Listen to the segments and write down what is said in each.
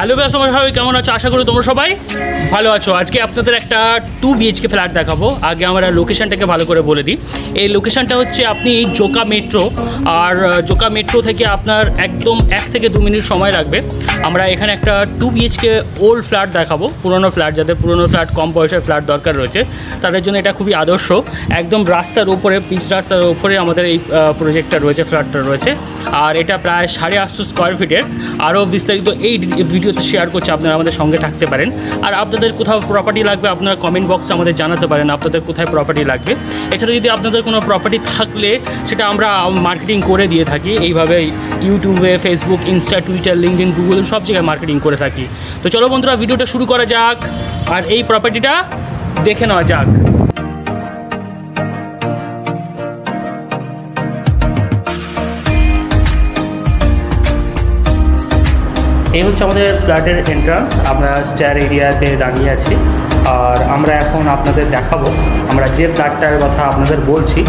Hello guys, তোমরা সবাই কেমন আছো? আশা করি তোমরা সবাই ভালো আছো। আজকে আপনাদের একটা 2 BHK ফ্ল্যাট দেখাবো। আগে আমরা লোকেশনটাকে ভালো করে বলে দিই। এই লোকেশনটা হচ্ছে আপনি জোকা মেট্রো, আর জোকা মেট্রো থেকে আপনার একদম 1 থেকে 2 মিনিট সময় লাগবে। আমরা এখানে একটা 2 BHK ওল্ড ফ্ল্যাট দেখাবো, পুরোনো ফ্ল্যাট, যাদের পুরোনো ফ্ল্যাট, কম পয়সার ফ্ল্যাট দরকার রয়েছে তাদের জন্য এটা খুবই আদর্শ। একদম রাস্তার উপরে, পিচ রাস্তার উপরে আমাদের এই প্রজেক্টটা রয়েছে, ফ্ল্যাটটা রয়েছে। আর এটা প্রায় 850 স্কোয়ার ফিটের। আরও বিস্তারিত এই ভিডিওতে শেয়ার করছে, আপনারা আমাদের সঙ্গে থাকতে পারেন। আর আপনাদের কোথাও প্রপার্টি লাগবে আপনারা কমেন্ট বক্সে আমাদের জানাতে পারেন আপনাদের কোথায় প্রপার্টি লাগবে। এছাড়া যদি আপনাদের কোনো প্রপার্টি থাকলে সেটা আমরা মার্কেটিং করে দিয়ে থাকি। এইভাবে ইউটিউবে, Facebook, Insta, Twitter, LinkedIn, Google সব জায়গায় মার্কেটিং করে থাকি। তো চলো বন্ধুরা, ভিডিওটা শুরু করা যাক আর এই প্রপার্টিটা দেখে নেওয়া যাক। এই হচ্ছে আমাদের ফ্ল্যাটের এন্ট্রান্স। আমরা স্টেয়ার এরিয়াতে দাঁড়িয়ে আছি আর আমরা এখন আপনাদের দেখাবো। আমরা যে ফ্ল্যাটটার কথা আপনাদের বলছি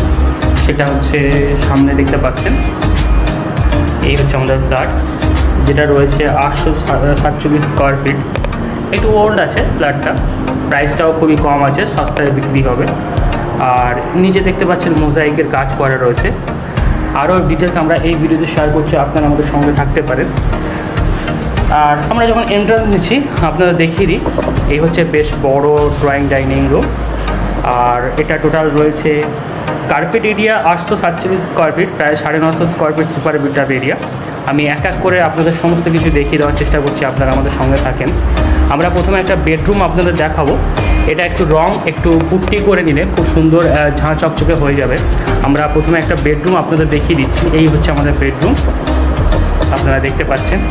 সেটা হচ্ছে সামনে দেখতে পাচ্ছেন। এই হচ্ছে আমাদের ফ্ল্যাট, যেটা রয়েছে 847 স্কোয়ার ফিট। একটু ওল্ড আছে ফ্ল্যাটটা, প্রাইসটাও খুবই কম আছে, সস্তায় বিক্রি হবে। আর নিচে দেখতে পাচ্ছেন মোজাইকের কাজ করা রয়েছে। আরও ডিটেলস আমরা এই ভিডিওতে শেয়ার করছি, আপনারা আমাদের সঙ্গে থাকতে পারেন। আর আমরা যখন এন্ট্রান্স নিচ্ছি আপনারা দেখিয়ে দিই, এই হচ্ছে বেশ বড় ড্রয়িং ডাইনিং রুম। আর এটা টোটাল রয়েছে কার্পেট এরিয়া 847 স্কোয়ার ফিট, প্রায় 950 square feet super built-up area. আমি এক এক করে আপনাদের সমস্ত কিছু দেখিয়ে দেওয়ার চেষ্টা করছি, আপনারা আমাদের সঙ্গে থাকেন। আমরা প্রথমে একটা বেডরুম আপনাদের দেখাবো। এটা একটু রং একটু পুট্টি করে নিলে খুব সুন্দর ঝাঁ চকচকে হয়ে যাবে। আমরা প্রথমে একটা বেডরুম আপনাদের দেখিয়ে দিচ্ছি। এই হচ্ছে আমাদের বেডরুম, আপনারা দেখতে পাচ্ছেন।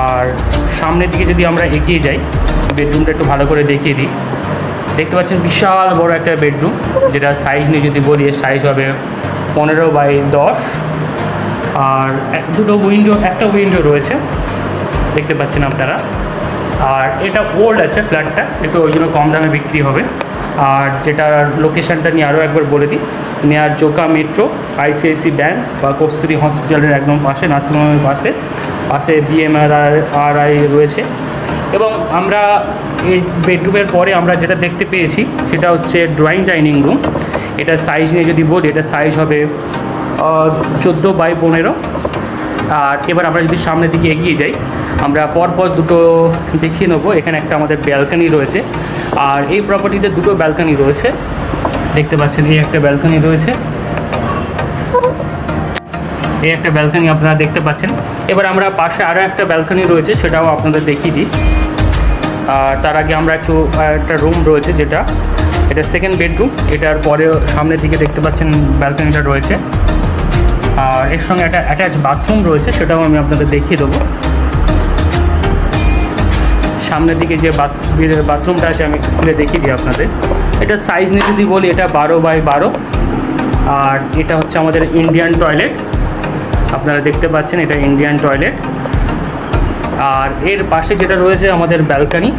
আর সামনের দিকে যদি আমরা এগিয়ে যাই, বেডরুমটা একটু ভালো করে দেখিয়ে দিই। দেখতে পাচ্ছেন বিশাল বড় একটা বেডরুম, যেটা সাইজ নিয়ে যদি বলি সাইজ হবে 15x10। আর একটা উইন্ডো রয়েছে, দেখতে পাচ্ছেন আপনারা। আর এটা ওল্ড আছে ফ্ল্যাটটা, একটু ওই জন্য কম দামে বিক্রি হবে। আর যেটার লোকেশানটা নিয়ে আরও একবার বলে দিই, নেয়ার জোকা মেট্রো, ICICI ব্যাংক বা কস্তুরী হসপিটালের একদম পাশে, নার্সিংহোমের পাশে BMRI রয়েছে। এবং আমরা এই বেডরুমের পরে আমরা যেটা দেখতে পেয়েছি সেটা হচ্ছে ড্রয়িং ডাইনিং রুম। এটার সাইজ নিয়ে যদি বলি, এটার সাইজ হবে 14x15। আর এবার আমরা যদি সামনের দিকে এগিয়ে যাই, আমরা পরপর দুটো দেখিয়ে নেবো। এখানে একটা আমাদের ব্যালকনি রয়েছে, আর এই প্রপার্টিতে দুটো ব্যালকনি রয়েছে, দেখতে পাচ্ছেন। এই একটা ব্যালকনি রয়েছে, এই একটা ব্যালকনি আপনারা দেখতে পাচ্ছেন। এবার আমরা পাশে আরও একটা ব্যালকনি রয়েছে, সেটাও আপনাদের দেখিয়ে দিই। আর তার আগে আমরা একটা রুম রয়েছে, এটা সেকেন্ড বেডরুম। এটার পরে সামনের দিকে দেখতে পাচ্ছেন ব্যালকনিটা রয়েছে। আর এর সঙ্গে একটা অ্যাটাচ বাথরুম রয়েছে, সেটাও আমি আপনাদের দেখিয়ে দেবো। সামনের দিকে যে বাথরুমটা আছে আমি খুলে দেখিয়ে দিই আপনাদের। এটা সাইজ নিয়ে যদি বলি, এটা 12x12। আর এটা হচ্ছে আমাদের ইন্ডিয়ান টয়লেট, আপনারা দেখতে পাচ্ছেন, এটা ইন্ডিয়ান টয়লেট। আর এর পাশে যেটা রয়েছে আমাদের ব্যালকনি,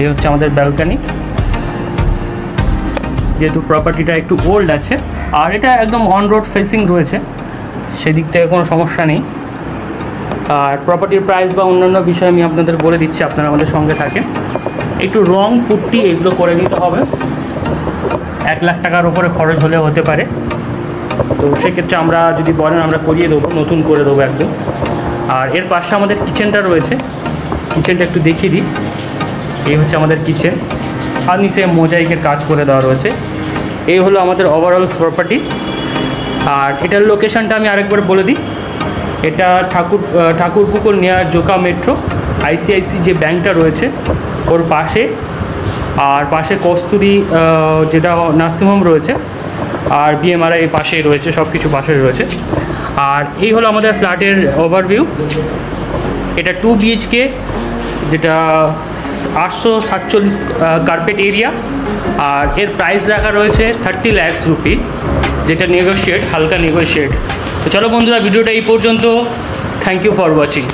এই হচ্ছে আমাদের ব্যালকনি। যেহেতু প্রপার্টিটা একটু ওল্ড আছে আর এটা একদম অন রোড ফেসিং রয়েছে, সেদিক থেকে কোনো সমস্যা নেই। আর প্রপার্টির প্রাইস বা অন্যান্য বিষয় আমি আপনাদের বলে দিচ্ছি, আপনারা আমাদের সঙ্গে থাকেন। একটু রং পুট্টি এগুলো করে নিতে হবে, 1 লাখ টাকার উপরে খরচ হলে হতে পারে। তো সেক্ষেত্রে আমরা যদি বলেন আমরা করিয়ে দেবো, নতুন করে দেবো একদম। আর এর পাশে আমাদের কিচেনটা রয়েছে, কিচেনটা একটু দেখিয়ে দিই। এই হচ্ছে আমাদের কিচেন, আর নিচে মোজাইকের কাজ করে দেওয়া রয়েছে। এই হলো আমাদের ওভারঅল প্রপার্টি। আর এটার লোকেশানটা আমি আরেকবার বলে দিই, এটা ঠাকুরপুকুর নেয়ার জোকা মেট্রো, ICICI যে ব্যাংকটা রয়েছে ওর পাশে। আর পাশে কস্তুরী যেটা নার্সিংহোম রয়েছে, আর BMRI পাশেই রয়েছে, সব কিছু পাশে রয়েছে। আর এই হলো আমাদের ফ্ল্যাটের ওভারভিউ। এটা 2 BHK, যেটা 847 কার্পেট এরিয়া। আর এর প্রাইস রাখা রয়েছে 30 লাখ রুপি, যেটা নেগোশিয়েট, হালকা নেগোশিয়েট। তো চলো বন্ধুরা, ভিডিওটা এই পর্যন্ত। Thank you for watching.